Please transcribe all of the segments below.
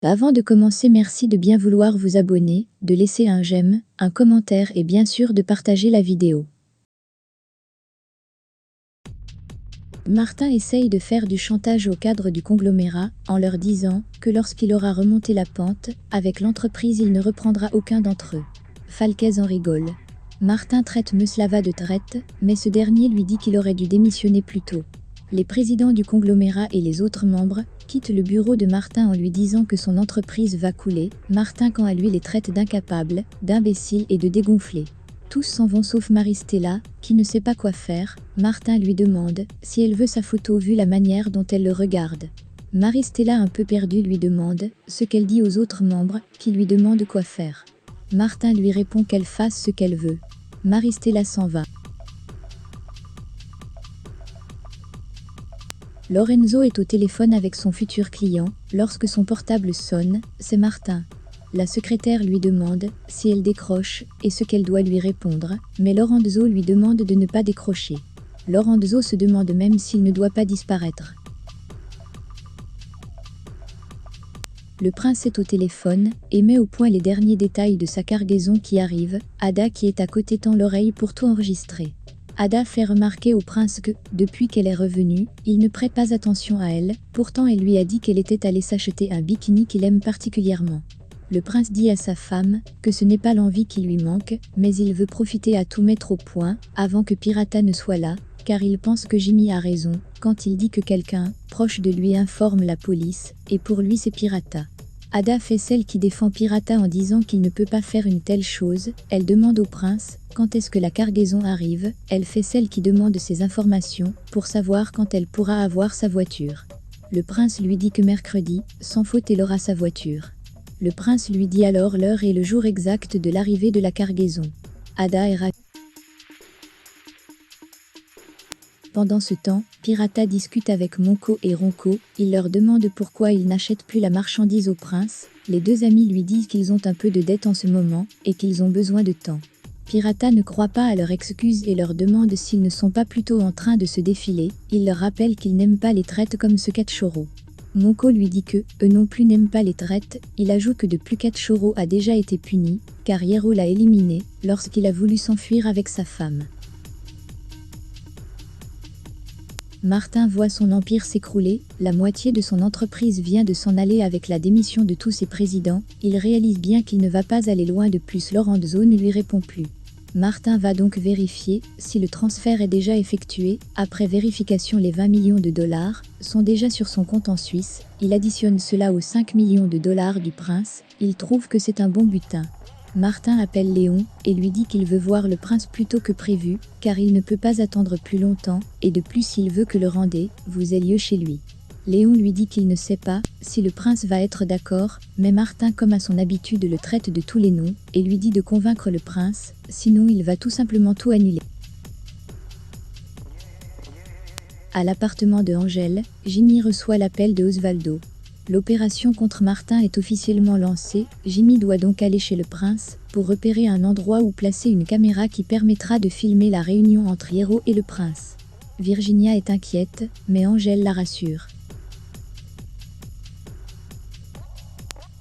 Avant de commencer, merci de bien vouloir vous abonner, de laisser un j'aime, un commentaire et bien sûr de partager la vidéo. Martin essaye de faire du chantage au cadre du conglomérat, en leur disant que lorsqu'il aura remonté la pente, avec l'entreprise il ne reprendra aucun d'entre eux. Falquez en rigole. Martin traite Meslava de traite, mais ce dernier lui dit qu'il aurait dû démissionner plus tôt. Les présidents du conglomérat et les autres membres quittent le bureau de Martin en lui disant que son entreprise va couler. Martin quant à lui les traite d'incapables, d'imbéciles et de dégonflés. Tous s'en vont sauf Maristella, qui ne sait pas quoi faire. Martin lui demande si elle veut sa photo vu la manière dont elle le regarde. Maristella un peu perdue lui demande ce qu'elle dit aux autres membres, qui lui demandent quoi faire. Martin lui répond qu'elle fasse ce qu'elle veut. Maristella s'en va. Lorenzo est au téléphone avec son futur client. Lorsque son portable sonne, c'est Martin. La secrétaire lui demande si elle décroche et ce qu'elle doit lui répondre, mais Lorenzo lui demande de ne pas décrocher. Lorenzo se demande même s'il ne doit pas disparaître. Le prince est au téléphone et met au point les derniers détails de sa cargaison qui arrive. Ada qui est à côté tend l'oreille pour tout enregistrer. Ada fait remarquer au prince que, depuis qu'elle est revenue, il ne prête pas attention à elle, pourtant elle lui a dit qu'elle était allée s'acheter un bikini qu'il aime particulièrement. Le prince dit à sa femme que ce n'est pas l'envie qui lui manque, mais il veut profiter à tout mettre au point, avant que Pirata ne soit là, car il pense que Jimmy a raison, quand il dit que quelqu'un, proche de lui informe la police, et pour lui c'est Pirata. Ada fait celle qui défend Pirata en disant qu'il ne peut pas faire une telle chose. Elle demande au prince quand est-ce que la cargaison arrive. Elle fait celle qui demande ces informations pour savoir quand elle pourra avoir sa voiture. Le prince lui dit que mercredi, sans faute elle aura sa voiture. Le prince lui dit alors l'heure et le jour exact de l'arrivée de la cargaison. Ada est ravie. Pendant ce temps, Pirata discute avec Monko et Ronco. Il leur demande pourquoi ils n'achètent plus la marchandise au prince. Les deux amis lui disent qu'ils ont un peu de dette en ce moment et qu'ils ont besoin de temps. Pirata ne croit pas à leurs excuses et leur demande s'ils ne sont pas plutôt en train de se défiler. Il leur rappelle qu'ils n'aiment pas les traites comme ce Cachorro. Monko lui dit que eux non plus n'aiment pas les traites. Il ajoute que depuis Cachorro a déjà été puni, car Hierro l'a éliminé lorsqu'il a voulu s'enfuir avec sa femme. Martin voit son empire s'écrouler, la moitié de son entreprise vient de s'en aller avec la démission de tous ses présidents. Il réalise bien qu'il ne va pas aller loin de plus. Lorenzo ne lui répond plus. Martin va donc vérifier si le transfert est déjà effectué. Après vérification, les 20 millions de dollars sont déjà sur son compte en Suisse. Il additionne cela aux 5 millions de dollars du prince. Il trouve que c'est un bon butin. Martin appelle Léon et lui dit qu'il veut voir le prince plus tôt que prévu, car il ne peut pas attendre plus longtemps, et de plus il veut que le rendez-vous ait lieu chez lui. Léon lui dit qu'il ne sait pas si le prince va être d'accord, mais Martin comme à son habitude le traite de tous les noms, et lui dit de convaincre le prince, sinon il va tout simplement tout annuler. À l'appartement de Angèle, Jimmy reçoit l'appel de Osvaldo. L'opération contre Martin est officiellement lancée. Jimmy doit donc aller chez le prince pour repérer un endroit où placer une caméra qui permettra de filmer la réunion entre Hierro et le prince. Virginia est inquiète, mais Angèle la rassure.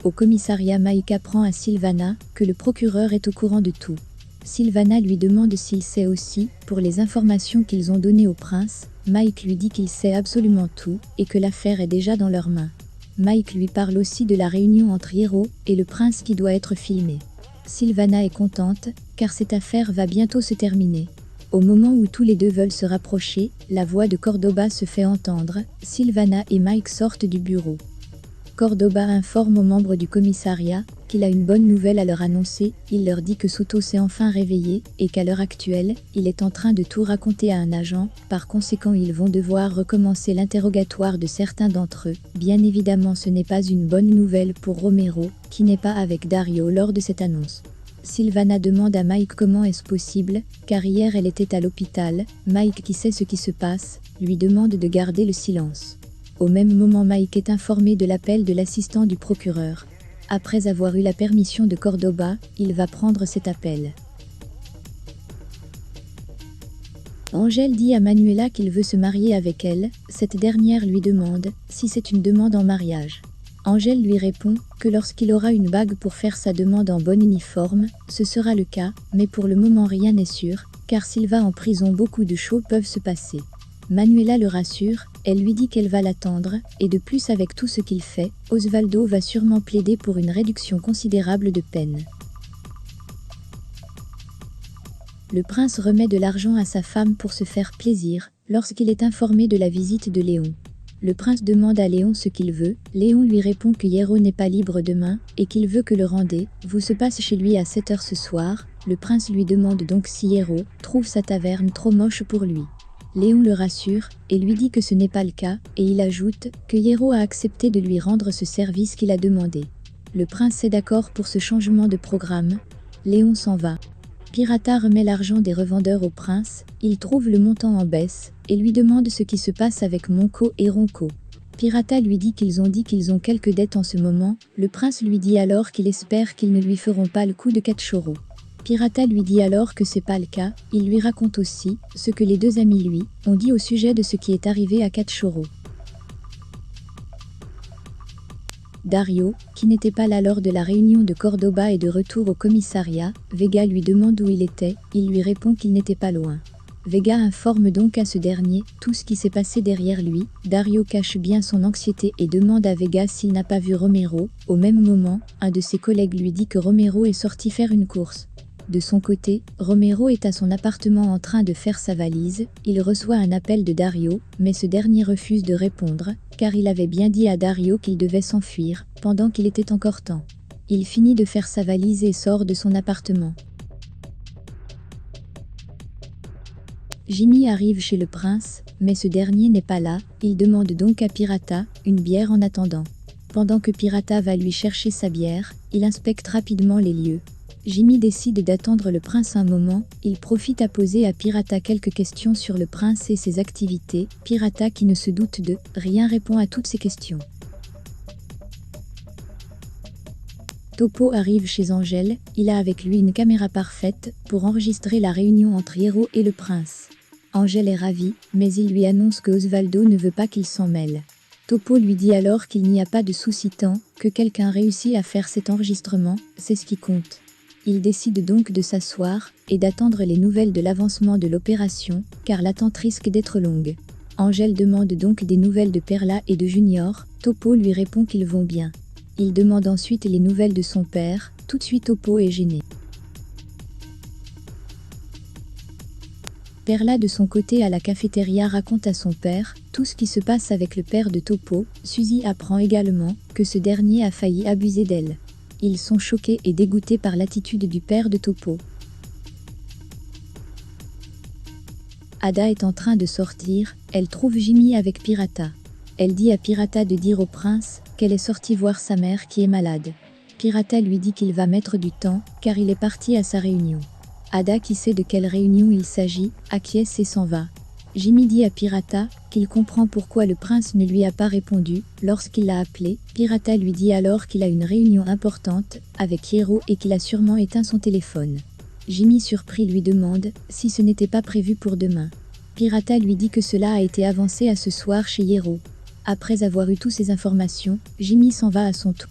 Au commissariat, Mike apprend à Sylvana que le procureur est au courant de tout. Sylvana lui demande s'il sait aussi, pour les informations qu'ils ont données au prince. Mike lui dit qu'il sait absolument tout et que l'affaire est déjà dans leurs mains. Mike lui parle aussi de la réunion entre Hierro et le prince qui doit être filmée. Sylvana est contente, car cette affaire va bientôt se terminer. Au moment où tous les deux veulent se rapprocher, la voix de Cordoba se fait entendre. Sylvana et Mike sortent du bureau. Cordoba informe aux membres du commissariat qu'il a une bonne nouvelle à leur annoncer. Il leur dit que Soto s'est enfin réveillé et qu'à l'heure actuelle, il est en train de tout raconter à un agent. Par conséquent, ils vont devoir recommencer l'interrogatoire de certains d'entre eux. Bien évidemment, ce n'est pas une bonne nouvelle pour Romero, qui n'est pas avec Dario lors de cette annonce. Sylvana demande à Mike comment est-ce possible, car hier elle était à l'hôpital. Mike, qui sait ce qui se passe, lui demande de garder le silence. Au même moment, Mike est informé de l'appel de l'assistant du procureur. Après avoir eu la permission de Cordoba, il va prendre cet appel. Angèle dit à Manuela qu'il veut se marier avec elle. Cette dernière lui demande si c'est une demande en mariage. Angèle lui répond que lorsqu'il aura une bague pour faire sa demande en bon uniforme, ce sera le cas, mais pour le moment rien n'est sûr, car s'il va en prison beaucoup de choses peuvent se passer. Manuela le rassure, elle lui dit qu'elle va l'attendre, et de plus avec tout ce qu'il fait, Osvaldo va sûrement plaider pour une réduction considérable de peine. Le prince remet de l'argent à sa femme pour se faire plaisir, lorsqu'il est informé de la visite de Léon. Le prince demande à Léon ce qu'il veut, Léon lui répond que Hierro n'est pas libre demain, et qu'il veut que le rendez-vous se passe chez lui à 7 h ce soir. Le prince lui demande donc si Hierro trouve sa taverne trop moche pour lui. Léon le rassure, et lui dit que ce n'est pas le cas, et il ajoute que Hierro a accepté de lui rendre ce service qu'il a demandé. Le prince est d'accord pour ce changement de programme. Léon s'en va. Pirata remet l'argent des revendeurs au prince, il trouve le montant en baisse, et lui demande ce qui se passe avec Monco et Ronco. Pirata lui dit qu'ils ont quelques dettes en ce moment, le prince lui dit alors qu'il espère qu'ils ne lui feront pas le coup de Cachorro. Pirata lui dit alors que c'est pas le cas, il lui raconte aussi ce que les deux amis lui ont dit au sujet de ce qui est arrivé à Cachorro. Dario, qui n'était pas là lors de la réunion de Cordoba est de retour au commissariat, Vega lui demande où il était, il lui répond qu'il n'était pas loin. Vega informe donc à ce dernier tout ce qui s'est passé derrière lui, Dario cache bien son anxiété et demande à Vega s'il n'a pas vu Romero. Au même moment, un de ses collègues lui dit que Romero est sorti faire une course. De son côté, Romero est à son appartement en train de faire sa valise, il reçoit un appel de Dario, mais ce dernier refuse de répondre, car il avait bien dit à Dario qu'il devait s'enfuir, pendant qu'il était encore temps. Il finit de faire sa valise et sort de son appartement. Jimmy arrive chez le prince, mais ce dernier n'est pas là, il demande donc à Pirata une bière en attendant. Pendant que Pirata va lui chercher sa bière, il inspecte rapidement les lieux. Jimmy décide d'attendre le prince un moment, il profite à poser à Pirata quelques questions sur le prince et ses activités, Pirata qui ne se doute de rien répond à toutes ces questions. Topo arrive chez Angèle, il a avec lui une caméra parfaite pour enregistrer la réunion entre Hierro et le prince. Angèle est ravie, mais il lui annonce que Osvaldo ne veut pas qu'il s'en mêle. Topo lui dit alors qu'il n'y a pas de souci tant que quelqu'un réussit à faire cet enregistrement, c'est ce qui compte. Il décide donc de s'asseoir et d'attendre les nouvelles de l'avancement de l'opération, car l'attente risque d'être longue. Angèle demande donc des nouvelles de Perla et de Junior, Topo lui répond qu'ils vont bien. Il demande ensuite les nouvelles de son père, tout de suite Topo est gêné. Perla de son côté à la cafétéria raconte à son père tout ce qui se passe avec le père de Topo, Suzy apprend également que ce dernier a failli abuser d'elle. Ils sont choqués et dégoûtés par l'attitude du père de Topo. Ada est en train de sortir, elle trouve Jimmy avec Pirata. Elle dit à Pirata de dire au prince qu'elle est sortie voir sa mère qui est malade. Pirata lui dit qu'il va mettre du temps, car il est parti à sa réunion. Ada, qui sait de quelle réunion il s'agit, acquiesce et s'en va. Jimmy dit à Pirata qu'il comprend pourquoi le prince ne lui a pas répondu lorsqu'il l'a appelé. Pirata lui dit alors qu'il a une réunion importante avec Hierro et qu'il a sûrement éteint son téléphone. Jimmy surpris lui demande si ce n'était pas prévu pour demain. Pirata lui dit que cela a été avancé à ce soir chez Hierro. Après avoir eu toutes ces informations, Jimmy s'en va à son tour.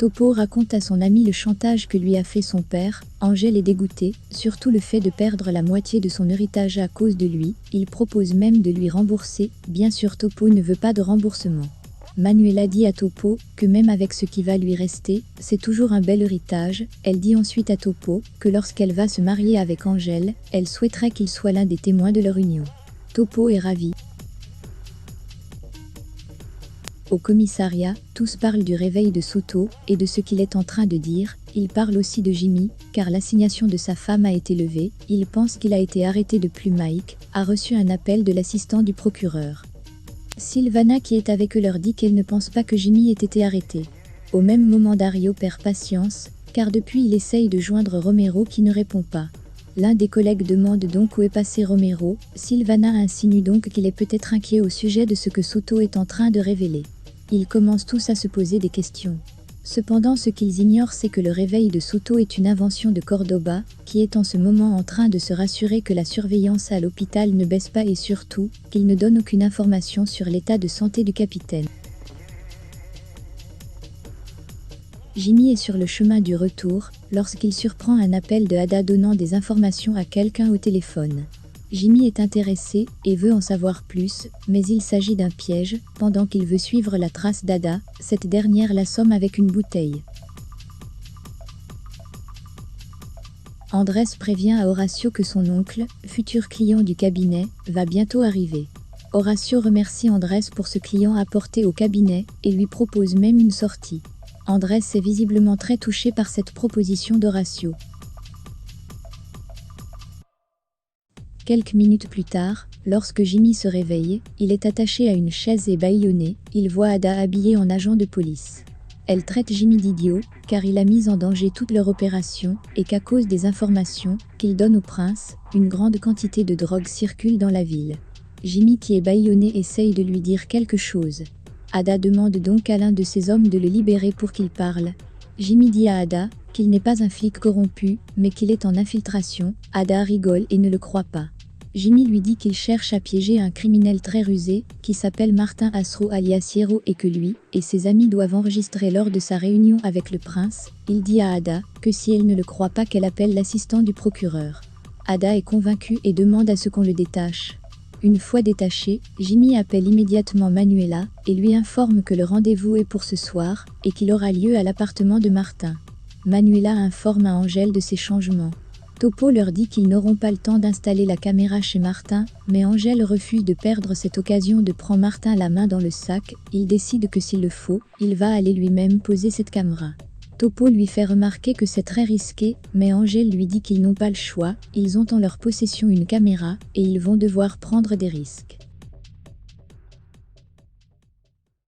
Topo raconte à son ami le chantage que lui a fait son père. Angèle est dégoûtée, surtout le fait de perdre la moitié de son héritage à cause de lui. Il propose même de lui rembourser. Bien sûr, Topo ne veut pas de remboursement. Manuela dit à Topo que même avec ce qui va lui rester, c'est toujours un bel héritage. Elle dit ensuite à Topo que lorsqu'elle va se marier avec Angèle, elle souhaiterait qu'il soit l'un des témoins de leur union. Topo est ravi. Au commissariat, tous parlent du réveil de Soto et de ce qu'il est en train de dire. Ils parlent aussi de Jimmy, car l'assignation de sa femme a été levée. Ils pensent qu'il a été arrêté depuis Mike a reçu un appel de l'assistant du procureur. Silvana, qui est avec eux, leur dit qu'elle ne pense pas que Jimmy ait été arrêté. Au même moment, Dario perd patience, car depuis il essaye de joindre Romero qui ne répond pas. L'un des collègues demande donc où est passé Romero. Silvana insinue donc qu'il est peut-être inquiet au sujet de ce que Soto est en train de révéler. Ils commencent tous à se poser des questions. Cependant, ce qu'ils ignorent, c'est que le réveil de Soto est une invention de Cordoba, qui est en ce moment en train de se rassurer que la surveillance à l'hôpital ne baisse pas et surtout, qu'il ne donne aucune information sur l'état de santé du capitaine. Jimmy est sur le chemin du retour, lorsqu'il surprend un appel de Ada donnant des informations à quelqu'un au téléphone. Jimmy est intéressé et veut en savoir plus, mais il s'agit d'un piège. Pendant qu'il veut suivre la trace d'Ada, cette dernière l'assomme avec une bouteille. Andrés prévient à Horacio que son oncle, futur client du cabinet, va bientôt arriver. Horacio remercie Andrés pour ce client apporté au cabinet et lui propose même une sortie. Andrés est visiblement très touché par cette proposition d'Horacio. Quelques minutes plus tard, lorsque Jimmy se réveille, il est attaché à une chaise et bâillonné. Il voit Ada habillée en agent de police. Elle traite Jimmy d'idiot, car il a mis en danger toute leur opération, et qu'à cause des informations qu'il donne au prince, une grande quantité de drogue circule dans la ville. Jimmy, qui est bâillonné, essaye de lui dire quelque chose. Ada demande donc à l'un de ses hommes de le libérer pour qu'il parle. Jimmy dit à Ada qu'il n'est pas un flic corrompu, mais qu'il est en infiltration. Ada rigole et ne le croit pas. Jimmy lui dit qu'il cherche à piéger un criminel très rusé, qui s'appelle Martin Asro alias Hierro, et que lui et ses amis doivent enregistrer lors de sa réunion avec le prince. Il dit à Ada que si elle ne le croit pas, qu'elle appelle l'assistant du procureur. Ada est convaincue et demande à ce qu'on le détache. Une fois détaché, Jimmy appelle immédiatement Manuela et lui informe que le rendez-vous est pour ce soir et qu'il aura lieu à l'appartement de Martin. Manuela informe à Angel de ces changements. Topo leur dit qu'ils n'auront pas le temps d'installer la caméra chez Martin, mais Angel refuse de perdre cette occasion de prendre Martin la main dans le sac. Il décide que s'il le faut, il va aller lui-même poser cette caméra. Topo lui fait remarquer que c'est très risqué, mais Angel lui dit qu'ils n'ont pas le choix. Ils ont en leur possession une caméra et ils vont devoir prendre des risques.